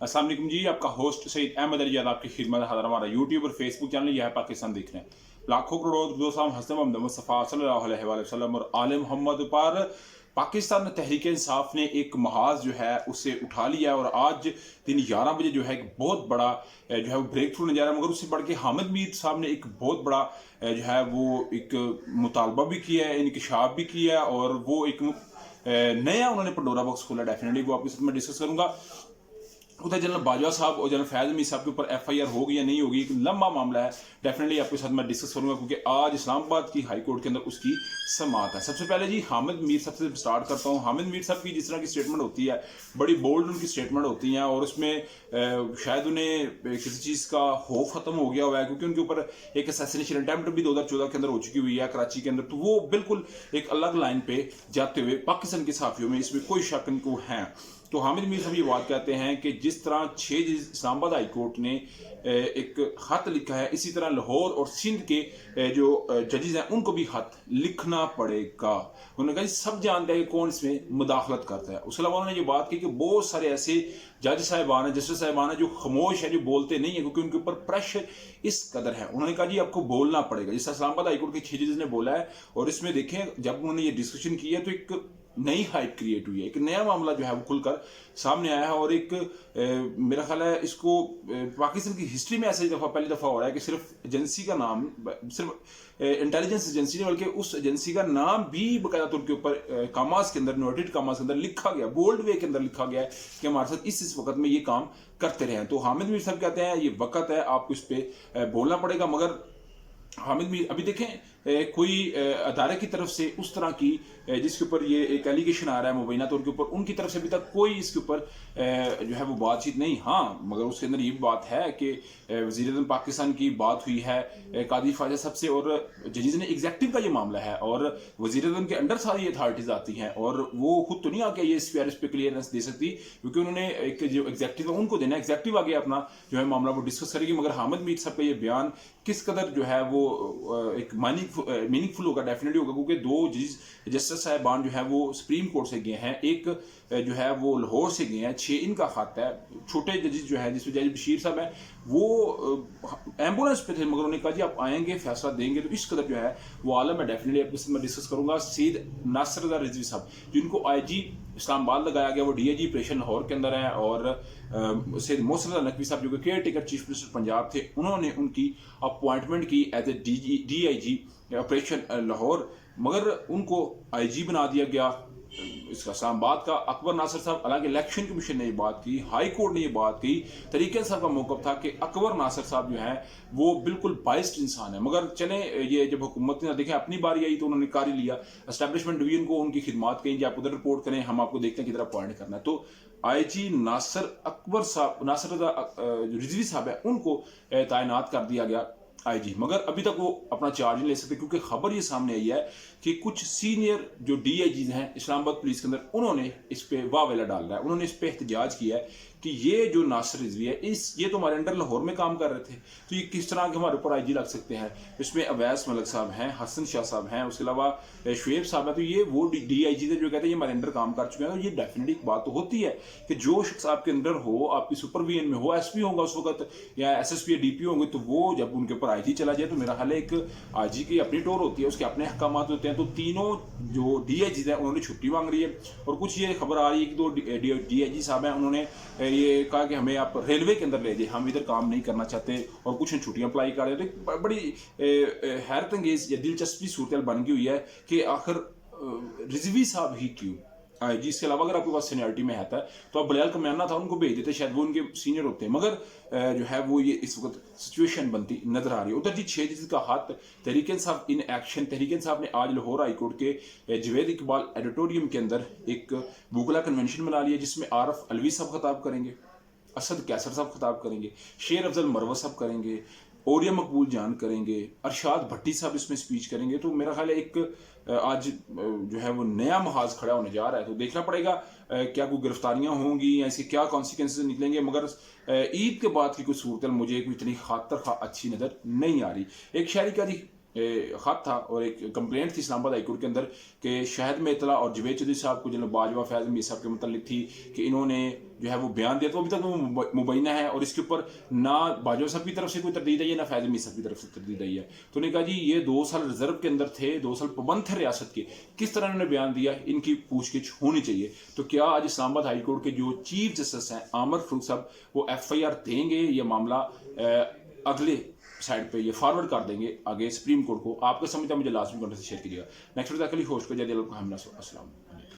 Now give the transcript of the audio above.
अस्सलाम वालेकुम जी, आपका होस्ट सईद अहमद अली जाद आपकी खिदमत है। हमारा यूट्यूब और फेसबुक चैनल यह है पाकिस्तान देख रहे हैं। लाखों करोड़ों दोस्त हसन मोहम्मद मुस्तफ़ा सल्लल्लाहु अलैहि वसल्लम और आले मोहम्मद पर पाकिस्तान तहरीक इंसाफ ने एक महाज जो है उसे उठा लिया है और आज दिन 11 बजे जो है एक बहुत बड़ा जो है वो ब्रेक थ्रू नज़र आ रहा है। मगर उससे बढ़ के हामिद मीर साहब ने एक बहुत बड़ा जो है वो एक मुतालबा भी किया है, इंकशाफ भी किया है और वो एक नया उन्होंने पंडोरा बॉक्स खोला। डेफिनेटली वो आपके साथ मैं डिस्कस करूंगा। उधर जनरल बाजवा साहब और जनरल फैज अमीर साहब के ऊपर एफआईआर होगी या नहीं होगी, एक लंबा मामला है। डेफिनेटली आपके साथ मैं डिस्कस करूंगा क्योंकि आज इस्लामाबाद की हाई कोर्ट के अंदर उसकी समाअत है। सबसे पहले जी हामिद मीर साहब से स्टार्ट करता हूँ। हामिद मीर साहब की जिस तरह की स्टेटमेंट होती है, बड़ी बोल्ड उनकी स्टेटमेंट होती हैं और उसमें शायद उन्हें किसी चीज़ का खौफ खत्म हो गया हुआ है क्योंकि उनके ऊपर एक असैसिनेशन अटेम्प्ट भी 2014 के अंदर हो चुकी हुई है कराची के अंदर। तो वो बिल्कुल एक अलग लाइन पे जाते हुए पाकिस्तान के सहाफ़ियों में इसमें कोई शक इनको है। तो हामिद मीर साहब ये बात कहते हैं कि जिस तरह 6 इस्लामाबाद हाई कोर्ट ने एक खत लिखा है, इसी तरह लाहौर और सिंध के जो जजेस हैं उनको भी खत लिखना पड़ेगा। उन्होंने कहा सब जानते हैं कि कौन इसमें मुदाखलत करता है। उसके अलावा उन्होंने ये बात की कि बहुत सारे ऐसे जज साहिबान हैं, जस्टिस साहिबान हैं जो खामोश है, जो बोलते नहीं है क्योंकि उनके ऊपर प्रेशर इस कदर है। उन्होंने कहा जी आपको बोलना पड़ेगा, जिस इस्लामाबाद हाई कोर्ट के 6 जजेस ने बोला है। और इसमें देखें जब उन्होंने ये डिस्कशन की है तो एक नई हाइप क्रिएट हुई है, एक नया मामला जो है वो खुलकर सामने आया है और एक मेरा ख्याल है इसको पाकिस्तान की हिस्ट्री में ऐसा पहली दफ़ा हो रहा है कि सिर्फ एजेंसी का नाम, सिर्फ इंटेलिजेंस एजेंसी नहीं बल्कि उस एजेंसी का नाम भी बाकायदा तौर के ऊपर कामास के अंदर, नोटेड कामास के अंदर लिखा गया, बोल्ड वे के अंदर लिखा गया है कि हमारे साथ इस वक्त में ये काम करते रहे। तो हामिद मीर साहब कहते हैं ये वक्त है, आपको इस पर बोलना पड़ेगा। मगर हामिद मीर अभी देखें कोई अदारे की तरफ से उस तरह की जिसके ऊपर ये एक एलिगेशन आ रहा है मुबैना तौर के ऊपर, उनकी तरफ से अभी तक कोई इसके ऊपर जो है वो बातचीत नहीं। हाँ मगर उसके अंदर ये भी बात है कि वज़ीर-ए-आज़म पाकिस्तान की बात हुई है कादी ख्वाजा साहब से और जजीज ने एग्जेक्टिव का ये मामला है और वज़ीर-ए-आज़म के अंडर सारी अथॉरिटीज आती हैं और वो खुद तो नहीं आके ये इस पे क्लियरेंस दे सकती क्योंकि उन्होंने एक जो एग्जेक्टिव है उनको देना, एग्जेक्टिव आगे अपना जो है मामला वो डिस्कस करेगी। मगर हामिद मीर साहब का ये बयान किस कदर जो है वो एक मीनिंगफुल होगा, डेफिनेटली होगा क्योंकि 2 जस्टिस साहिबान जो है वो सुप्रीम कोर्ट से गए हैं, एक जो है वो लाहौर से गए हैं, 6 इनका खत है। छोटे जजेस जो है जिसमें जज बशीर साहब है वो एम्बुलेंस पे थे मगर उन्होंने कहा जी आप आएंगे फैसला देंगे। तो इस कदर जो है वो आलम है। डेफिनेटली आपके साथ मैं डिस्कस करूंगा। सैयद नासिर रज़ा रिजवी साहब जिनको IG इस्लामाबाद लगाया गया, वो DIG ऑपरेशन लाहौर के अंदर है और सैयद मोहसिन रज़ा नकवी साहब जो कि caretaker chief minister Punjab थे, उन्होंने उनकी अपॉइंटमेंट की as a DIG operation Lahore, मगर उनको IG बना दिया गया। इसका इस्लामाबाद का अकबर नासिर साहब, हालांकि इलेक्शन कमीशन ने ये बात की, हाई कोर्ट ने ये बात की, तरीके साहब का मौक़िफ़ था कि अकबर नासिर साहब जो है वो बिल्कुल बाइस्ड इंसान है। मगर चले ये जब हुकूमत ने देखें अपनी बारी आई तो उन्होंने कार ही लिया, एस्टैब्लिशमेंट डिवीजन को उनकी खिदमात कहीं आप उधर रिपोर्ट करें, हम आपको देखते हैं किधर अपॉइंट करना है। तो IG नासिर अकबर साहब, नासिर रज़ा रिजवी साहब है, उनको तैनात कर दिया गया IG, मगर अभी तक वो अपना चार्ज नहीं ले सकते क्योंकि खबर ये सामने आई है कि कुछ सीनियर जो DIGs हैं इस्लामाबाद पुलिस के अंदर, उन्होंने इस पे वावेला डाल रहा है, उन्होंने इस पे एहतजाज किया है कि ये जो नासिर रिजवी है ये तो हमारे अंडर लाहौर में काम कर रहे थे, तो ये किस तरह के हमारे ऊपर IG लग सकते हैं। इसमें अवैस मलिक साहब हैं, हसन शाह साहब हैं, उसके अलावा शुएब साहब हैं। तो ये वो DIGs है जो कहते हैं ये हमारे अंडर काम कर चुके हैं। तो ये डेफिनेटली एक बात तो होती है कि जो शख्स आपके अंडर हो, आपकी सुपरविजन में हो, SP होगा उस वक्त या SSP या DP होंगे, तो वो जब उनके ऊपर IG चला जाए तो मेरा ख्याल है एक IG की अपनी टोर होती है, उसके अपने अहकाम होते हैं। तो तीनों जो DIGs हैं उन्होंने छुट्टी मांग रही है और कुछ ये खबर आ रही है कि 2 DIG साहब हैं, उन्होंने ये कहा कि हमें आप रेलवे के अंदर ले जाइए, हम इधर काम नहीं करना चाहते और कुछ छुट्टियां अप्लाई कर रहे हैं। तो बड़ी हैरत अंगेज या दिलचस्पी सूरत बन गई हुई है कि आखिर रिजवी साहब ही क्यों IG। इसके अलावा अगर आपके पास सीनियरिटी में आता है तो आप बलियाल कमयाना था उनको भेज देते, शायद वो उनके सीनियर होते हैं, मगर जो है वो ये इस वक्त सिचुएशन बनती नजर आ रही है। उधर जी 6 जजेस का हाथ तहरीक इंसाफ इन एक्शन। तहरीक इंसाफ ने आज लाहौर हाई कोर्ट के जवेद इकबाल एडिटोरियम के अंदर एक वुकला कन्वेंशन बना लिया जिसमें आरफ अलवी साहब खिताब करेंगे, असद कैसर साहब खिताब करेंगे, शेर अफजल मरवत साहब करेंगे, ओरिया मकबूल जान करेंगे, अरशाद भट्टी साहब इसमें स्पीच करेंगे। तो मेरा ख्याल है एक आज जो है वो नया महाज खड़ा होने जा रहा है। तो देखना पड़ेगा क्या कोई गिरफ्तारियां होंगी या इसके क्या कॉन्सिक्वेंसेस निकलेंगे। मगर ईद के बाद की कोई सूरत मुझे कोई इतनी खातर अच्छी नज़र नहीं आ रही। एक शायरी का जी خط تھا اور ایک کمپلینٹ تھی اسلام آباد ہائی کورٹ کے اندر کہ شہد میں اطلاع اور جوید چودھری صاحب کو جناب باجوہ فیض میر صاحب کے متعلق تھی کہ انہوں نے جو ہے وہ بیان دیا، تو ابھی تک وہ مبینہ ہے اور اس کے اوپر نہ باجوہ صاحب کی طرف سے کوئی تردید آئی ہے نہ فیض میر صاحب کی طرف سے تردید آئی ہے. تو انہوں نے کہا جی یہ 2 سال ریزرو کے اندر تھے، 2 سال پابند تھے ریاست کے، کس طرح انہوں نے بیان دیا، ان کی پوچھ گچھ ہونی چاہیے. تو کیا آج اسلام آباد ہائی کورٹ کے جو چیف جسٹس ہیں عامر فاروق صاحب وہ FIR دیں گے، یہ معاملہ اگلے سائڈ پہ یہ فارورڈ کر دیں گے آگے سپریم کورٹ کو؟ آپ کا سمجھتا ہے مجھے لازمی کمنٹ سے شیئر کیجیے گا. نیکسٹ ویڈیو کے لیے ہوسٹ کو جے دل کو ہم السلام.